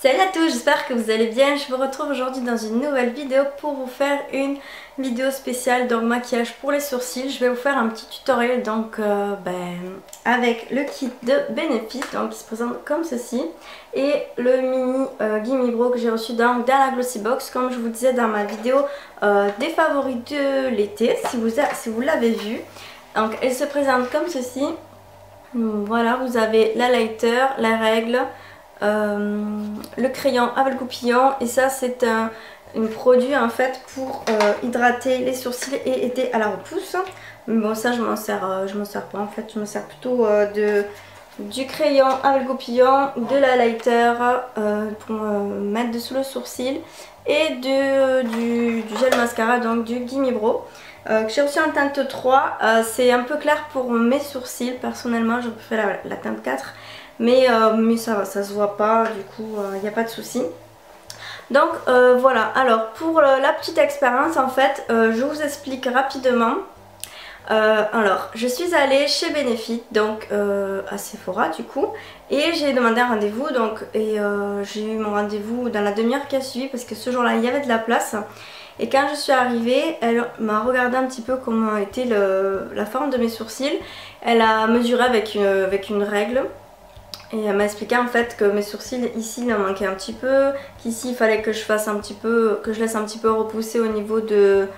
Salut à tous, j'espère que vous allez bien. Je vous retrouve aujourd'hui dans une nouvelle vidéo pour vous faire une vidéo spéciale donc maquillage pour les sourcils. Je vais vous faire un petit tutoriel donc avec le kit de Benefit donc qui se présente comme ceci et le mini Gimme Brow que j'ai reçu dans la Glossy Box comme je vous disais dans ma vidéo des favoris de l'été si vous l'avez vu. Donc elle se présente comme ceci. Voilà, vous avez la lighter, la règle, le crayon avec le goupillon et ça c'est un produit en fait pour hydrater les sourcils et aider à la repousse. Mais bon, ça je m'en sers pas en fait, je me sers plutôt du crayon avec le goupillon, de la lighter pour mettre dessous le sourcil et du gel mascara donc du Gimme Brow. J'ai reçu en teinte 3, c'est un peu clair pour mes sourcils, personnellement je préfère la teinte 4 mais ça va, ça se voit pas, du coup il n'y a pas de souci. Donc voilà, alors pour la petite expérience en fait, je vous explique rapidement. Alors je suis allée chez Benefit, donc à Sephora du coup, et j'ai demandé un rendez-vous donc et j'ai eu mon rendez-vous dans la demi-heure qui a suivi parce que ce jour-là il y avait de la place. Et quand je suis arrivée, elle m'a regardé un petit peu comment était la forme de mes sourcils. Elle a mesuré avec une règle. Et elle m'a expliqué en fait que mes sourcils ici il en manquait un petit peu. Qu'ici il fallait que je fasse un petit peu, que je laisse un petit peu repousser au niveau de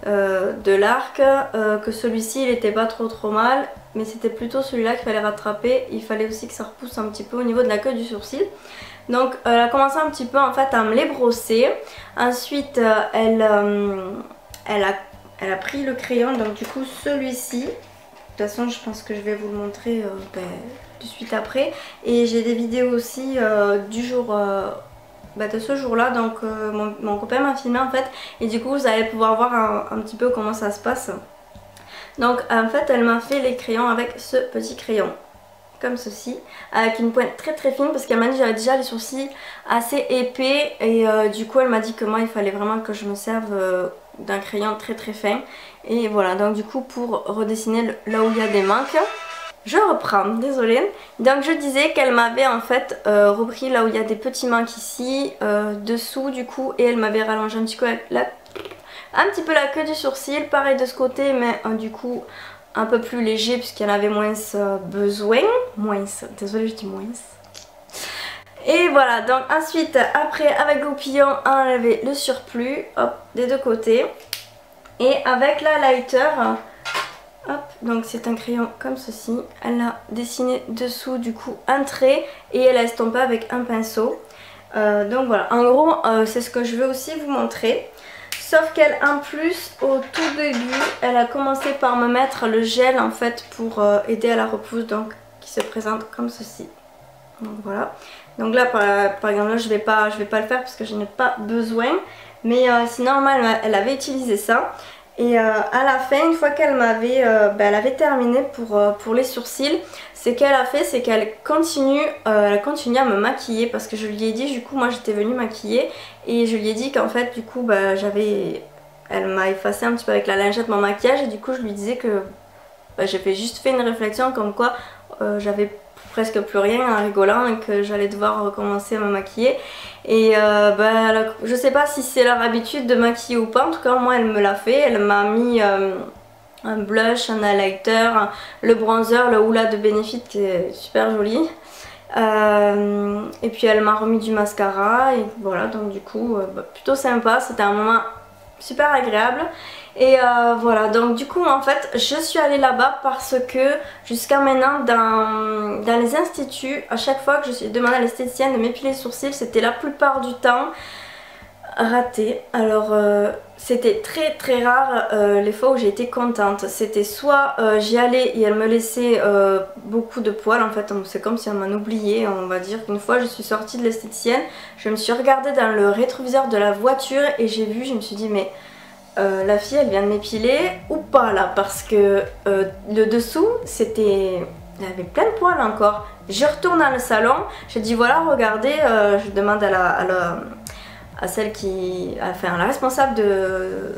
l'arc. Que celui-ci il était pas trop mal. Mais c'était plutôt celui-là qu'il fallait rattraper. Il fallait aussi que ça repousse un petit peu au niveau de la queue du sourcil. Donc elle a commencé un petit peu en fait à me les brosser. Ensuite elle a pris le crayon, donc du coup celui-ci. De toute façon je pense que je vais vous le montrer de suite après. Et j'ai des vidéos aussi du jour de ce jour-là. Donc mon copain m'a filmé en fait. Et du coup vous allez pouvoir voir un petit peu comment ça se passe. Donc en fait elle m'a fait les crayons avec ce petit crayon. Comme ceci, avec une pointe très fine parce qu'elle m'a dit que j'avais déjà les sourcils assez épais et du coup elle m'a dit que moi il fallait vraiment que je me serve d'un crayon très fin. Et voilà, donc du coup pour redessiner là où il y a des manques, je reprends, désolée. Donc je disais qu'elle m'avait en fait repris là où il y a des petits manques ici, dessous du coup, et elle m'avait rallongé un petit peu un petit peu la queue du sourcil, pareil de ce côté mais du coup un peu plus léger puisqu'il y en avait moins besoin. Désolée je dis moins. Et voilà, donc ensuite après avec goupillon enlever le surplus, hop, des deux côtés. Et avec la lighter, hop, donc c'est un crayon comme ceci. Elle a dessiné dessous du coup un trait et elle a estompé avec un pinceau. Donc voilà, en gros c'est ce que je veux aussi vous montrer. Sauf qu'elle en plus au tout début elle a commencé par me mettre le gel en fait pour aider à la repousse, donc qui se présente comme ceci. Donc voilà. Donc là par exemple là je vais pas le faire parce que je n'ai pas besoin. Mais c'est normal, elle avait utilisé ça. Et à la fin, une fois qu'elle m'avait elle avait terminé pour les sourcils, ce qu'elle a fait c'est qu'elle continue à me maquiller parce que je lui ai dit, du coup moi j'étais venue maquiller et je lui ai dit qu'en fait du coup elle m'a effacé un petit peu avec la lingette mon maquillage et du coup je lui disais que j'avais juste fait une réflexion comme quoi j'avais presque plus rien en rigolant et que j'allais devoir recommencer à me maquiller. Et je sais pas si c'est leur habitude de maquiller ou pas, en tout cas moi elle me l'a fait, elle m'a mis un blush, un highlighter, le bronzer, le Hoola de Benefit qui est super joli. Et puis elle m'a remis du mascara et voilà, donc du coup plutôt sympa, c'était un moment super agréable. Et voilà, donc du coup en fait je suis allée là-bas parce que jusqu'à maintenant dans les instituts, à chaque fois que je suis demandée à l'esthéticienne de m'épiler les sourcils, c'était la plupart du temps raté. Alors c'était très rare les fois où j'ai été contente. C'était soit j'y allais et elle me laissait beaucoup de poils, en fait c'est comme si elle m'en oubliait, on va dire. Une fois je suis sortie de l'esthéticienne, je me suis regardée dans le rétroviseur de la voiture et j'ai vu, je me suis dit mais la fille elle vient de m'épiler ou pas là, parce que le dessous c'était, il y avait plein de poils encore. Je retourne dans le salon, j'ai dit voilà regardez, je demande à celle qui, enfin la responsable de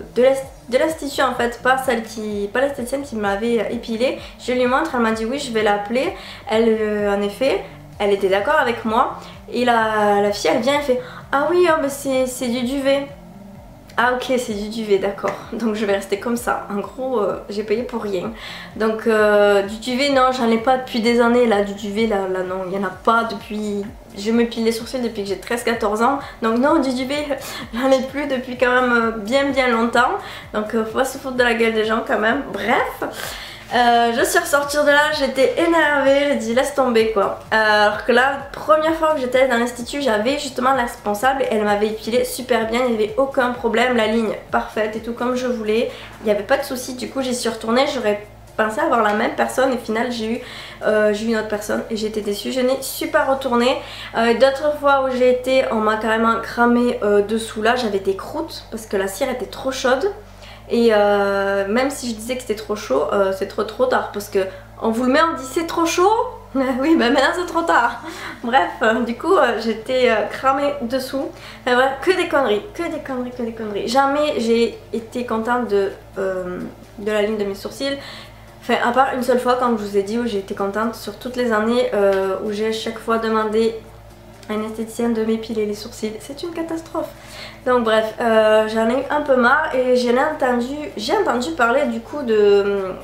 l'institut en fait, pas l'esthéticienne qui m'avait épilé. Je lui montre, elle m'a dit oui je vais l'appeler. Elle en effet elle était d'accord avec moi. Et la fille elle vient, elle fait ah oui, oh, bah c'est du duvet. Ah ok, c'est du duvet, d'accord. Donc je vais rester comme ça. En gros, j'ai payé pour rien. Donc du duvet, non, j'en ai pas depuis des années. Là, du duvet, là non, il n'y en a pas depuis... Je me pile les sourcils depuis que j'ai 13-14 ans. Donc non, du duvet, j'en ai plus depuis quand même bien longtemps. Donc faut pas se foutre de la gueule des gens quand même. Bref. Je suis ressortie de là, j'étais énervée, j'ai dit laisse tomber quoi. Alors que là, première fois que j'étais dans l'institut, j'avais justement la responsable et elle m'avait épilé super bien, il n'y avait aucun problème, la ligne parfaite et tout comme je voulais, il n'y avait pas de souci. Du coup j'y suis retournée, j'aurais pensé avoir la même personne et au final j'ai eu une autre personne et j'ai été déçue. Je n'ai super retourné. D'autres fois où j'ai été, on m'a carrément cramé dessous là, j'avais des croûtes parce que la cire était trop chaude. Et même si je disais que c'était trop chaud, c'est trop tard parce que on vous le met, on dit c'est trop chaud. Oui, bah maintenant c'est trop tard. Bref, du coup j'étais cramée dessous. Enfin, bref, que des conneries. Jamais j'ai été contente de la ligne de mes sourcils. Enfin, à part une seule fois quand je vous ai dit où j'ai été contente sur toutes les années où j'ai chaque fois demandé à une esthéticienne de m'épiler les sourcils. C'est une catastrophe. Donc bref, j'en ai eu un peu marre et j'ai entendu parler du coup de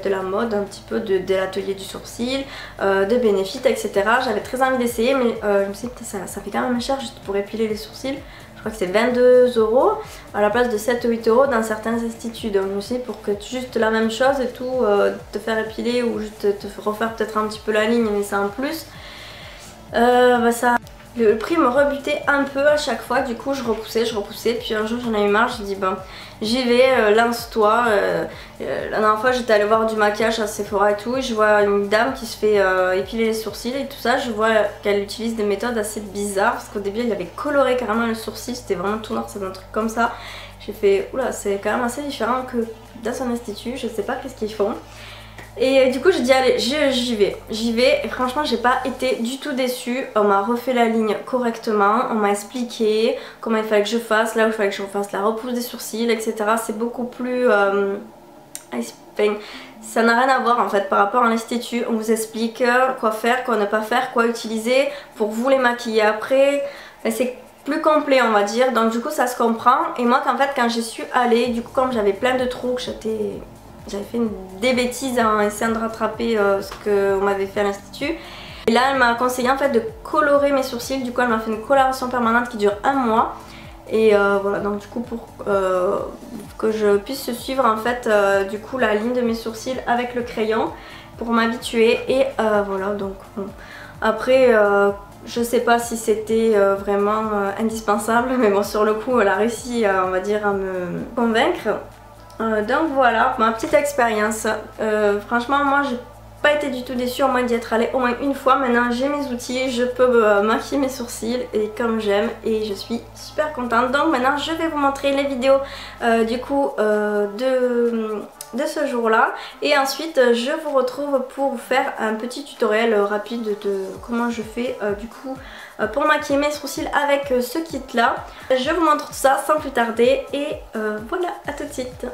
la mode, un petit peu de l'atelier du sourcil, de Benefit, etc. J'avais très envie d'essayer mais je me suis dit ça fait quand même cher juste pour épiler les sourcils. Je crois que c'est 22 € à la place de 7 ou 8 € dans certains instituts. Donc je me suis dit pour que juste la même chose et tout, te faire épiler ou juste te refaire peut-être un petit peu la ligne mais c'est un plus. Le prix me rebutait un peu à chaque fois, du coup je repoussais, puis un jour j'en ai eu marre, j'ai dit bon j'y vais, lance-toi. La dernière fois j'étais allée voir du maquillage à Sephora et tout, et je vois une dame qui se fait épiler les sourcils et tout ça, je vois qu'elle utilise des méthodes assez bizarres, parce qu'au début elle avait coloré carrément le sourcil, c'était vraiment tout noir, c'est un truc comme ça. J'ai fait oula, c'est quand même assez différent que dans son institut, je sais pas qu'est-ce qu'ils font. Et du coup j'ai dit allez j'y vais et franchement j'ai pas été du tout déçue. On m'a refait la ligne correctement, on m'a expliqué comment il fallait que je fasse, là où il fallait que je fasse la repousse des sourcils, etc. C'est beaucoup plus... ça n'a rien à voir en fait par rapport à l'institut. On vous explique quoi faire, quoi ne pas faire, quoi utiliser pour vous les maquiller après. C'est plus complet on va dire, donc du coup ça se comprend. Et moi quand j'y suis allée, du coup comme j'avais plein de trous, que j'avais fait des bêtises en essayant de rattraper ce qu'on m'avait fait à l'institut. Et là elle m'a conseillé en fait de colorer mes sourcils, du coup elle m'a fait une coloration permanente qui dure 1 mois. Et voilà, donc du coup pour que je puisse suivre en fait du coup la ligne de mes sourcils avec le crayon pour m'habituer. Et voilà, donc bon. Après je sais pas si c'était vraiment indispensable, mais bon sur le coup elle a réussi on va dire à me convaincre. Donc voilà ma petite expérience. Franchement moi j'ai pas été du tout déçue, au moins d'y être allée au moins une fois. Maintenant j'ai mes outils, je peux maquiller mes sourcils et comme j'aime, et je suis super contente. Donc maintenant je vais vous montrer les vidéos du coup de ce jour là, et ensuite je vous retrouve pour vous faire un petit tutoriel rapide de comment je fais du coup pour maquiller mes sourcils avec ce kit là. Je vous montre tout ça sans plus tarder et voilà, à tout de suite.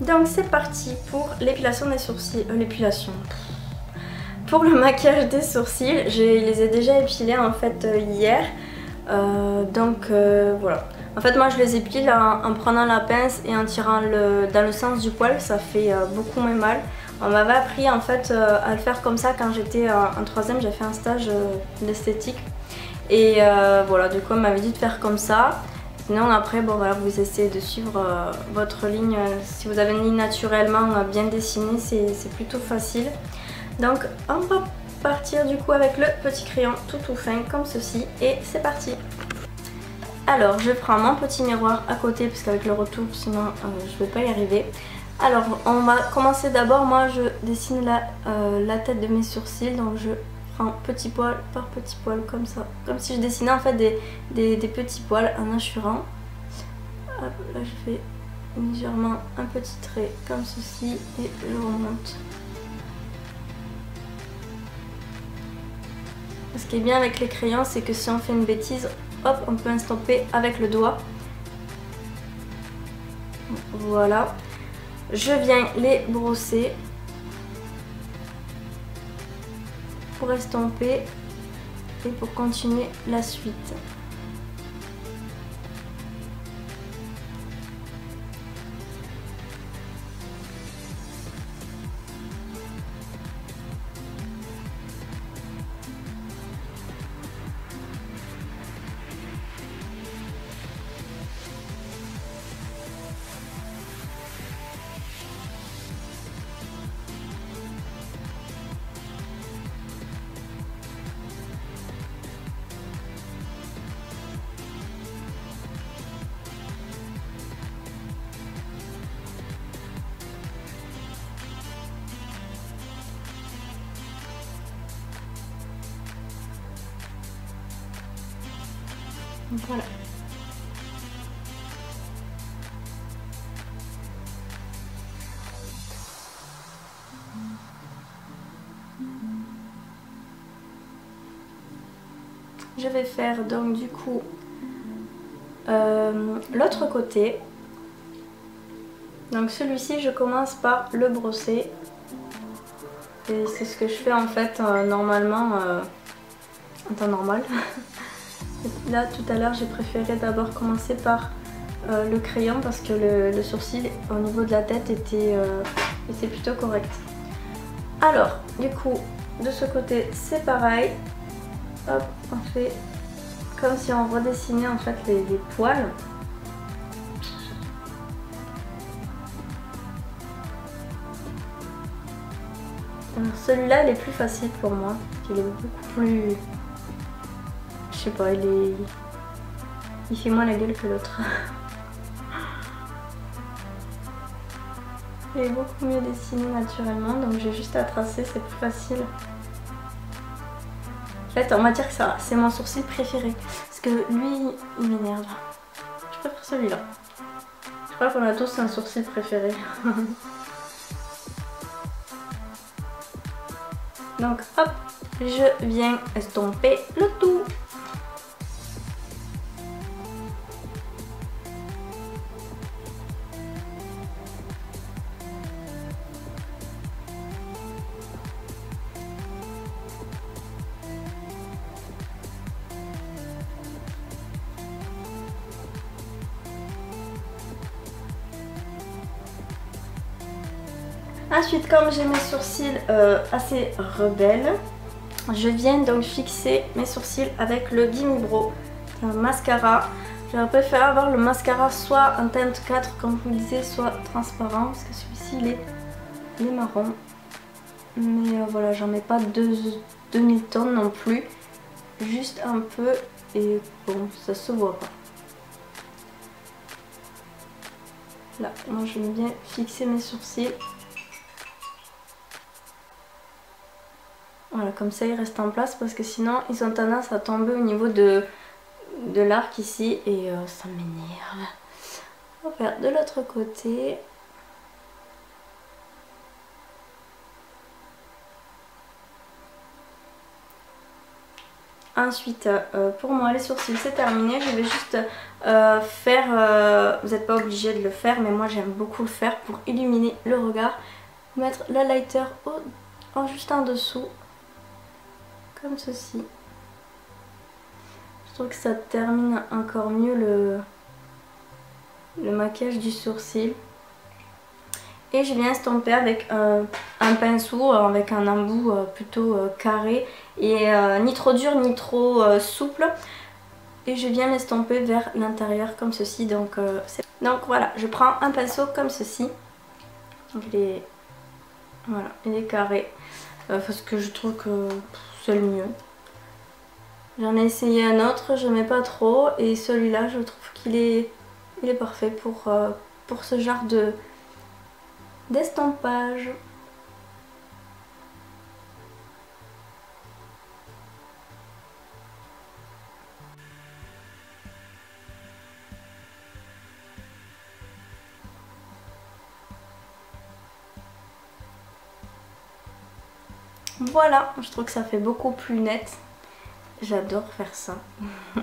Donc c'est parti pour l'épilation des sourcils, l'épilation. Pour le maquillage des sourcils, je les ai déjà épilés en fait hier. Voilà. En fait moi je les épile en prenant la pince et en tirant dans le sens du poil, ça fait beaucoup moins mal. On m'avait appris en fait à le faire comme ça quand j'étais en troisième, j'ai fait un stage d'esthétique. Et voilà, du coup on m'avait dit de faire comme ça. Sinon après bon voilà, vous essayez de suivre votre ligne. Si vous avez une ligne naturellement bien dessinée, c'est plutôt facile. Donc on va partir du coup avec le petit crayon tout fin comme ceci et c'est parti. Alors je prends mon petit miroir à côté parce qu'avec le retour sinon je ne vais pas y arriver. Alors on va commencer d'abord, moi je dessine la tête de mes sourcils, donc je prends petit poil par petit poil comme ça, comme si je dessinais en fait des petits poils en hachurant. Hop, là je fais légèrement un petit trait comme ceci et je remonte. Ce qui est bien avec les crayons, c'est que si on fait une bêtise, hop, on peut estomper avec le doigt. Voilà. Je viens les brosser pour estomper et pour continuer la suite. Voilà. Je vais faire donc du coup l'autre côté. Donc celui-ci je commence par le brosser. Et c'est ce que je fais en fait normalement en temps normal. Là tout à l'heure j'ai préféré d'abord commencer par le crayon parce que le sourcil au niveau de la tête était plutôt correct. Alors du coup de ce côté c'est pareil. Hop, on fait comme si on redessinait en fait les poils. Celui-là il est plus facile pour moi, il est beaucoup plus... Je sais pas, il fait moins la gueule que l'autre. Il est beaucoup mieux dessiné naturellement, donc j'ai juste à tracer, c'est plus facile. En fait, on va dire que ça, c'est mon sourcil préféré. Parce que lui, il m'énerve. Je préfère celui-là. Je crois qu'on a tous un sourcil préféré. Donc hop, je viens estomper le tout. Ensuite, comme j'ai mes sourcils assez rebelles, je viens donc fixer mes sourcils avec le Gimme Brow, un mascara. J'aurais préféré avoir le mascara soit en teinte 4 comme vous le disiez, soit transparent parce que celui-ci il est marron. Mais voilà, j'en mets pas 2000 tonnes non plus, juste un peu et bon, ça se voit pas. Là, moi j'aime bien fixer mes sourcils. Voilà, comme ça ils restent en place parce que sinon ils ont tendance à tomber au niveau de l'arc ici et ça m'énerve. On va faire de l'autre côté. Ensuite, pour moi les sourcils c'est terminé. Je vais juste vous n'êtes pas obligé de le faire, mais moi j'aime beaucoup le faire pour illuminer le regard. Mettre la lighter juste en dessous, comme ceci. Je trouve que ça termine encore mieux le maquillage du sourcil. Et je viens estomper avec un pinceau, avec un embout plutôt carré et ni trop dur ni trop souple. Et je viens l'estomper vers l'intérieur comme ceci. Donc voilà, je prends un pinceau comme ceci. Donc voilà, il est carré. Parce que je trouve que c'est le mieux. J'en ai essayé un autre, je n'aimais pas trop. Et celui-là, je trouve qu'il est parfait pour ce genre d'estampage. Voilà, je trouve que ça fait beaucoup plus net. J'adore faire ça. Je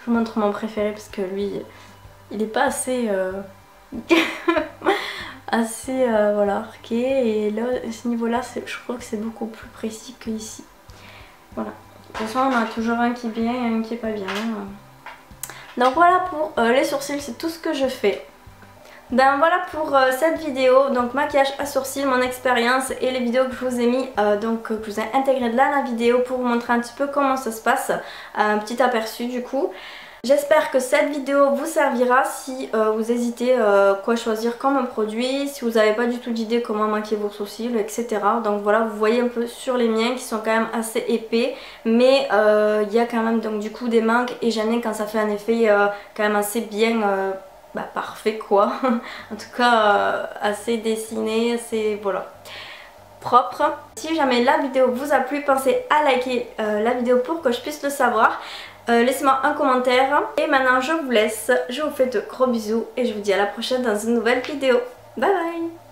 vous montre mon préféré parce que lui, il n'est pas assez voilà, arqué. Et là, à ce niveau-là, je trouve que c'est beaucoup plus précis qu'ici. Voilà. De toute façon, on a toujours un qui est bien et un qui est pas bien. Donc voilà pour les sourcils, c'est tout ce que je fais. Ben voilà pour cette vidéo, donc maquillage à sourcils, mon expérience et les vidéos que je vous ai mis, que je vous ai intégré de là la vidéo pour vous montrer un petit peu comment ça se passe, un petit aperçu du coup. J'espère que cette vidéo vous servira si vous hésitez quoi choisir comme produit, si vous n'avez pas du tout d'idée comment maquiller vos sourcils, etc. Donc voilà, vous voyez un peu sur les miens qui sont quand même assez épais, mais il y a quand même donc du coup des manques et j'aime bien quand ça fait un effet quand même assez bien parfait quoi. En tout cas assez dessiné, assez voilà, propre. Si jamais la vidéo vous a plu, pensez à liker la vidéo pour que je puisse le savoir. Laissez-moi un commentaire. Et maintenant je vous laisse, je vous fais de gros bisous et je vous dis à la prochaine dans une nouvelle vidéo. Bye bye.